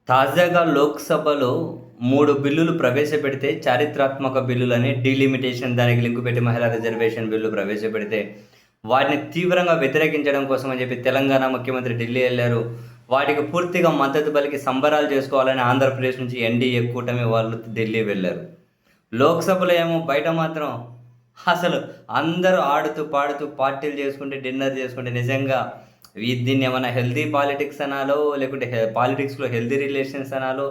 తాజాగా లోక్సభలో 3 బిల్లులు ప్రవేశపెడితే చారిత్రాత్మక బిల్లులని డీలిమిటేషన్ దానికి లింకు పెట్టి మహిళా రిజర్వేషన్ బిల్లు ప్రవేశపెడితే, వాటిని తీవ్రంగా వ్యతిరేకించడం కోసం అని చెప్పి తెలంగాణ ముఖ్యమంత్రి ఢిల్లీ ఎళ్లారు. వాటికి పూర్తిగా మద్దతు పలికి సంబరాలు చేసుకోవాలని ఆంధ్రప్రదేశ్ నుంచి ఎన్డీఏ కూటమి వాళ్ళు ఢిల్లీ వెళ్లారు. లోక్సభలో ఏమో బయట మాత్రం అసలు అందరూ ఆడుతూ, పాడుతూ పార్టీలు చేసుకుంటే, డిన్నర్ చేసుకుంటే నిజంగా దీన్నేమన్నా హెల్తీ పాలిటిక్స్ అనాలో, లేకుంటే పాలిటిక్స్‌లో హెల్తీ రిలేషన్స్ అనాలో,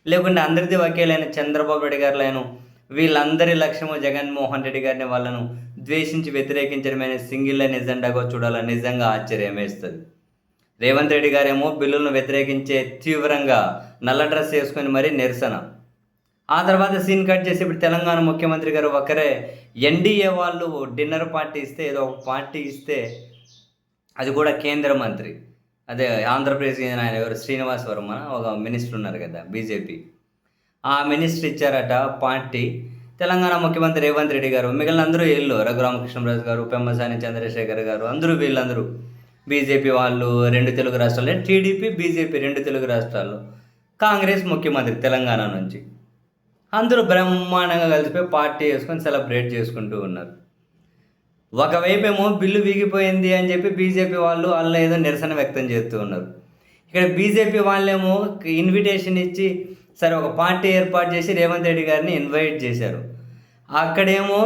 లేకుంటే అందరిది ఒకేలైన చంద్రబాబు నాయుడు గారులను వీళ్ళందరి లక్ష్యము జగన్మోహన్ రెడ్డి గారిని వాళ్ళను ద్వేషించి వ్యతిరేకించడమే సింగిల్ లైన్ ఎజెండాగా చూడాలని నిజంగా ఆశ్చర్యమేస్తది. రేవంత్ రెడ్డి గారేమో బిల్లులను వ్యతిరేకించే తీవ్రంగా నల్ల డ్రెస్ ఏసుకొని మరీ నిరసన. ఆ తర్వాత సీన్ కట్ చేసి ఇప్పుడు తెలంగాణ ముఖ్యమంత్రి గారు ఒకరే ఎన్‌డీఏ వాళ్ళు డిన్నర్ పార్టీ ఇస్తే, ఏదో ఒక పార్టీ ఇస్తే అది కూడా కేంద్ర మంత్రి. అదే ఆంధ్రప్రదేశ్‌కి చెందిన ఆయన ఎవరు శ్రీనివాస్ వర్మ ఒక మినిస్టర్ ఉన్నారు కదా! బీజేపీ. ఆ మినిస్టర్ ఇచ్చారట పార్టీ. తెలంగాణ ముఖ్యమంత్రి రేవంత్ రెడ్డి గారు, మిగిలిన అందరూ ఈళ్ళు రఘురామకృష్ణరాజు గారు, పెమ్మసాని చంద్రశేఖర్ గారు వీళ్ళందరూ బీజేపీ వాళ్ళు 2 తెలుగు రాష్ట్రాల్లో, టీడీపీ, బీజేపీ 2 తెలుగు రాష్ట్రాల్లో, కాంగ్రెస్ ముఖ్యమంత్రి తెలంగాణ నుంచి. అందరూ బ్రహ్మాండంగా కలిసిపోయి పార్టీ యేసుకొని సెలబ్రేట్ చేసుకుంటూ ఉన్నారు. ఒకవైపేమో బిల్లు వీగిపోయింది అని చెప్పి బీజేపీ వాళ్ళు ఏదో నిరసన వ్యక్తం చేస్తూ ఉన్నారు. ఇక్కడ బీజేపీ వాళ్ళేమో ఇన్విటేషన్ ఇచ్చి సరే ఒక పార్టీ ఏర్పాటు చేసి రేవంత్ రెడ్డి గారిని ఇన్వైట్ చేశారు. అక్కడేమో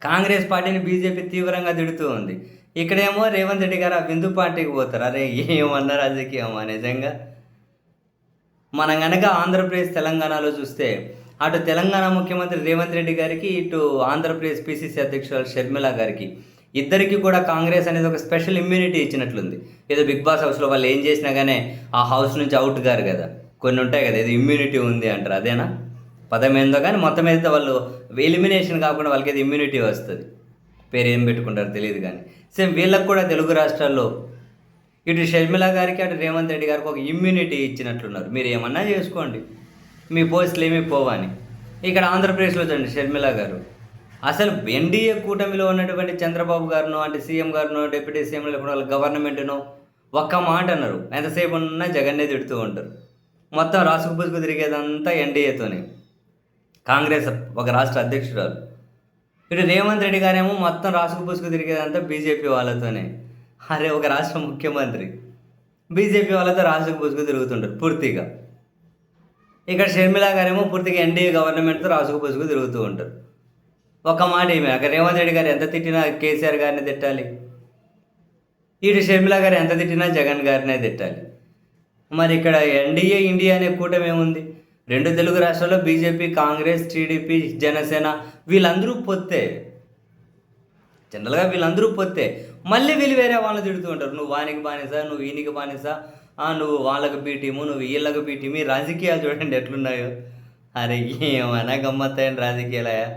కాంగ్రెస్ పార్టీని బీజేపీ తీవ్రంగా తిడుతూ ఉంది. ఇక్కడేమో రేవంత్ రెడ్డి గారు ఆ విందు పార్టీకి పోతారు. అరే ఏమన్నా రాజకీయమా నిజంగా. మనం గనక ఆంధ్రప్రదేశ్, తెలంగాణలో చూస్తే అటు తెలంగాణ ముఖ్యమంత్రి రేవంత్ రెడ్డి గారికి, ఇటు ఆంధ్రప్రదేశ్ పీసీసీ అధ్యక్షురాలు షర్మిల గారికి, ఇద్దరికీ కూడా కాంగ్రెస్ అనేది ఒక స్పెషల్ ఇమ్యూనిటీ ఇచ్చినట్లుంది. ఏదో బిగ్ బాస్ హౌస్‌లో వాళ్ళు ఏం చేసినా గానీ ఆ హౌస్ నుంచి అవుట్ గారు కదా! కొన్ని ఉంటాయి కదా! ఏదో ఇమ్యూనిటీ ఉంది అంటారు. అదేనా? పదం ఏందో కానీ మొత్తం మీద వాళ్ళు ఎలిమినేషన్ కాకుండా వాళ్ళకేదో ఇమ్యూనిటీ వస్తది. పేరేం పెట్టుకుంటారో తెలీదు గానీ. సేమ్ వీళ్ళకి కూడా తెలుగు రాష్ట్రాల్లో ఇటు షర్మిల గారికి, అటు రేవంత్ రెడ్డి గారికి ఒక ఇమ్యూనిటీ ఇచ్చినట్లున్నారు. మీరు ఏమన్నా చేసుకోండి, మీ పోస్టులు ఏమీ పోవని. ఇక్కడ ఆంధ్రప్రదేశ్‌లో చూడండి షర్మిల గారు. అసలు ఎన్డీఏ కూటమిలో ఉన్నటువంటి చంద్రబాబు గారినో, అంటే సీఎం గారినో, డిప్యూటీ సీఎంలు లేకుండా వాళ్ళ గవర్నమెంట్‌నో ఒక్క మాట అనరు. ఎంతసేపు ఉన్నా జగన్నే తిడుతూ ఉంటారు. మొత్తం రాసుకు పూసుకు తిరిగేదంతా ఎన్డీఏతోనే. కాంగ్రెస్ ఒక రాష్ట్ర అధ్యక్షురాలు. ఇటు రేవంత్ రెడ్డి గారేమో మొత్తం రాసుకు పూసుకు తిరిగేదంతా బీజేపీ వాళ్ళతోనే. అరే ఒక రాష్ట్ర ముఖ్యమంత్రి బీజేపీ వాళ్ళతో రాసుకు పూసుకు తిరుగుతుంటారు పూర్తిగా. ఇక్కడ షర్మిల గారేమో పూర్తిగా ఎన్డీఏ గవర్నమెంట్‌తో రాసుకు పూసుకు తిరుగుతూ ఉంటారు. ఒక మాట ఏమి అక్కడ రేవంత్ రెడ్డి గారు ఎంత తిట్టినా కేసీఆర్ గారిని తిట్టాలి. ఇటు షర్మిల గారు ఎంత తిట్టినా జగన్ గారినే తిట్టాలి. మరి ఇక్కడ ఎన్డీఏ, ఇండియా అనే కూటమి ఏముంది? 2 తెలుగు రాష్ట్రాల్లో బీజేపీ, కాంగ్రెస్, టీడీపీ, జనసేన వీళ్ళందరూ పొత్తే. జనరల్‌గా వీళ్ళందరూ పొత్తే. మళ్ళీ వీళ్ళు వేరే వాళ్ళని తిడుతూ ఉంటారు. నువ్వు వానికి బానిస, నువ్వు ఈయనకి బానిస, నువ్వు వాళ్ళకి బీ టీము, నువ్వు వీళ్ళకి బీ టీము. ఈ రాజకీయాలు చూడండి ఎట్లున్నాయో. అరే ఏమన్నా గమ్మత్తైన రాజకీయాలయా?